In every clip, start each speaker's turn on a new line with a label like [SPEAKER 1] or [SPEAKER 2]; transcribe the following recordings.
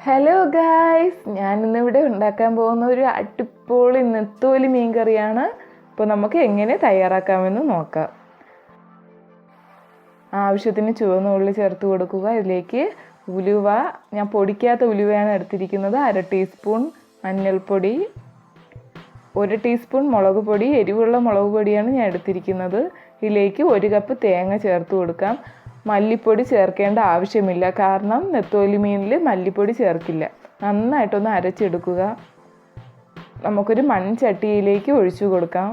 [SPEAKER 1] Hello guys, ഞാനിന്നിവിടെ ഉണ്ടാക്കാൻ പോകുന്ന ഒരു അടിപൊളി നെത്തോലി മീൻ കറിയാണ്. അപ്പോൾ നമുക്ക് എങ്ങനെ തയ്യാറാക്കാമെന്ന് നോക്കാം. ആവശ്യത്തിന് ചുവന്ന ഉള്ളി ചേർത്ത് കൊടുക്കുക. ഇതിലേക്ക് ഉലുവ, ഞാൻ പൊടിക്കാത്ത ഉലുവയാണ് എടുത്തിരിക്കുന്നത്. 1/2 ടീസ്പൂൺ മഞ്ഞൾപ്പൊടി, 1 ടീസ്പൂൺ മുളക് പൊടി, എരിവുള്ള മുളക് പൊടിയാണ് ഞാൻ എടുത്തിരിക്കുന്നത്. ഇതിലേക്ക് 1 കപ്പ് തേങ്ങ ചേർത്ത് കൊടുക്കാം. മല്ലിപ്പൊടി ചേർക്കേണ്ട ആവശ്യമില്ല, കാരണം നെത്തോലി മീനിൽ മല്ലിപ്പൊടി ചേർക്കില്ല. നന്നായിട്ടൊന്ന് അരച്ചെടുക്കുക. നമുക്കൊരു മൺചട്ടിയിലേക്ക് ഒഴിച്ചു കൊടുക്കാം.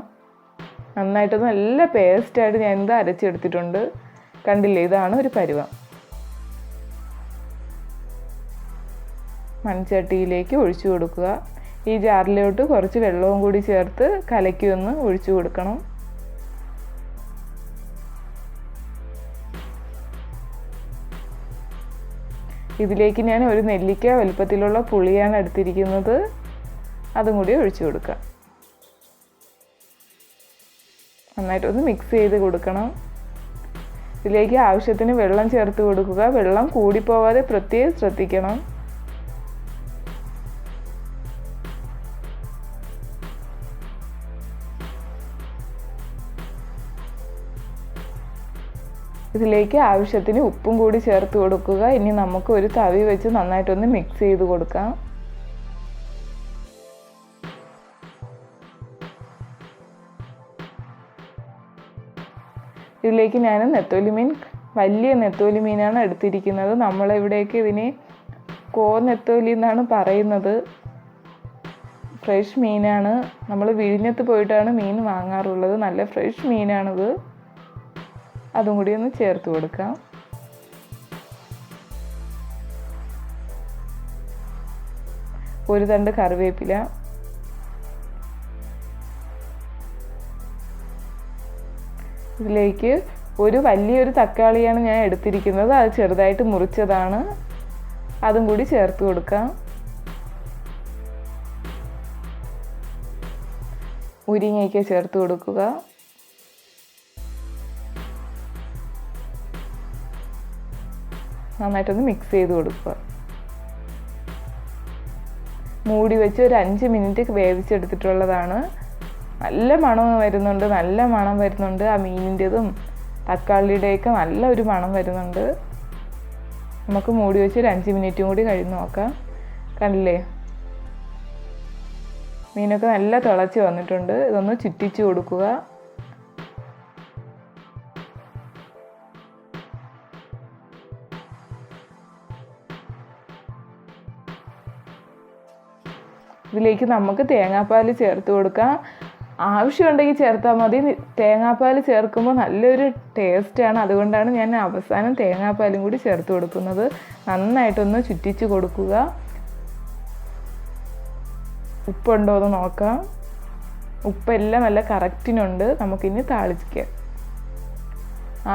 [SPEAKER 1] നന്നായിട്ടൊന്ന് നല്ല പേസ്റ്റായിട്ട് ഞാനിത് അരച്ചെടുത്തിട്ടുണ്ട്. കണ്ടില്ലേ, ഇതാണ് ഒരു പരുവം. മൺചട്ടിയിലേക്ക് ഒഴിച്ചു കൊടുക്കുക. ഈ ജാറിലോട്ട് കുറച്ച് വെള്ളവും കൂടി ചേർത്ത് കലക്കി ഒന്ന് ഒഴിച്ചു കൊടുക്കണം. ഇതിലേക്ക് ഞാൻ ഒരു നെല്ലിക്ക വലുപ്പത്തിലുള്ള പുളിയാണ് എടുത്തിരിക്കുന്നത്. അതും കൂടി ഒഴിച്ചു കൊടുക്കാം. നന്നായിട്ടൊന്ന് മിക്സ് ചെയ്ത് കൊടുക്കണം. ഇതിലേക്ക് ആവശ്യത്തിന് വെള്ളം ചേർത്ത് കൊടുക്കുക. വെള്ളം കൂടിപ്പോവാതെ പ്രത്യേകം ശ്രദ്ധിക്കണം. ഇതിലേക്ക് ആവശ്യത്തിന് ഉപ്പും കൂടി ചേർത്ത് കൊടുക്കുക. ഇനി നമുക്ക് ഒരു തവി വെച്ച് നന്നായിട്ടൊന്ന് മിക്സ് ചെയ്ത് കൊടുക്കാം. ഇതിലേക്ക് ഞാൻ നെത്തോലി മീൻ, വലിയ നെത്തോലി മീനാണ് എടുത്തിരിക്കുന്നത്. നമ്മളിവിടേക്ക് ഇതിനെ നെത്തോലി എന്നാണ് പറയുന്നത്. ഫ്രഷ് മീനാണ്. നമ്മൾ വിഴിഞ്ഞത്ത് പോയിട്ടാണ് മീൻ വാങ്ങാറുള്ളത്. നല്ല ഫ്രഷ് മീനാണിത്. അതും കൂടി ഒന്ന് ചേർത്ത് കൊടുക്കാം. ഒരു തണ്ട് കറിവേപ്പില, ഇതിലേക്ക് വലിയൊരു തക്കാളിയാണ് ഞാൻ എടുത്തിരിക്കുന്നത്. അത് ചെറുതായിട്ട് മുറിച്ചതാണ്. അതും കൂടി ചേർത്ത് കൊടുക്കാം. മുരിങ്ങയ്ക്ക ചേർത്ത് കൊടുക്കുക. നന്നായിട്ടൊന്ന് മിക്സ് ചെയ്ത് കൊടുക്കുക. മൂടി വെച്ച് ഒരു 5 മിനിറ്റ് വേവിച്ചെടുത്തിട്ടുള്ളതാണ്. നല്ല മണം വരുന്നുണ്ട്. ആ മീനിൻ്റെതും തക്കാളിയുടെയൊക്കെ നല്ലൊരു മണം വരുന്നുണ്ട്. നമുക്ക് മൂടി വെച്ച് ഒരു 5 മിനിറ്റും കൂടി കഴിഞ്ഞ് നോക്കാം. കണ്ടില്ലേ, മീനൊക്കെ നല്ല തിളച്ച് വന്നിട്ടുണ്ട്. ഇതൊന്ന് ചുറ്റിച്ച് കൊടുക്കുക. ഇതിലേക്ക് നമുക്ക് തേങ്ങാപ്പാൽ ചേർത്ത് കൊടുക്കാം. ആവശ്യമുണ്ടെങ്കിൽ ചേർത്താൽ മതി. തേങ്ങാപ്പാൽ ചേർക്കുമ്പോൾ നല്ലൊരു ടേസ്റ്റാണ്. അതുകൊണ്ടാണ് ഞാൻ അവസാനം തേങ്ങാപ്പാലും കൂടി ചേർത്ത് കൊടുക്കുന്നത്. നന്നായിട്ടൊന്ന് ചുറ്റിച്ച് കൊടുക്കുക. ഉപ്പുണ്ടോ എന്ന് നോക്കാം. ഉപ്പെല്ലാം നല്ല കറക്റ്റിനുണ്ട്. നമുക്കിനി താളിക്കാം.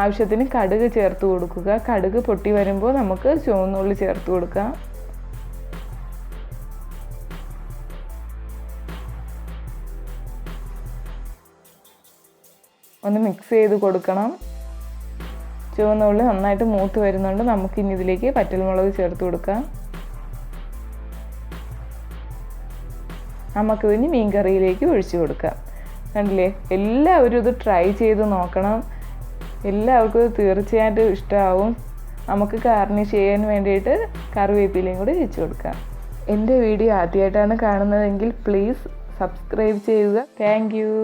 [SPEAKER 1] ആവശ്യത്തിന് കടുക് ചേർത്ത് കൊടുക്കുക. കടുക് പൊട്ടി വരുമ്പോൾ നമുക്ക് ചുവന്നുള്ളി ചേർത്ത് കൊടുക്കാം. ഒന്ന് മിക്സ് ചെയ്ത് കൊടുക്കണം. ചുവന്ന ഉള്ളി നന്നായിട്ട് മൂത്ത് വരുന്നുണ്ട്. നമുക്കിനി ഇതിലേക്ക് പച്ചമുളക് ചേർത്ത് കൊടുക്കാം. നമുക്കിനി മീൻ കറിയിലേക്ക് ഒഴിച്ചു കൊടുക്കാം. കണ്ടില്ലേ, എല്ലാവരും ഇത് ട്രൈ ചെയ്ത് നോക്കണം. എല്ലാവർക്കും ഇത് തീർച്ചയായിട്ടും ഇഷ്ടമാവും. നമുക്ക് ഗാർണിഷ് ചെയ്യാൻ വേണ്ടിയിട്ട് കറിവേപ്പിലയും കൂടി വെച്ച് കൊടുക്കാം. എൻ്റെ വീഡിയോ ആദ്യമായിട്ടാണ് കാണുന്നതെങ്കിൽ പ്ലീസ് സബ്സ്ക്രൈബ് ചെയ്യുക. Thank you.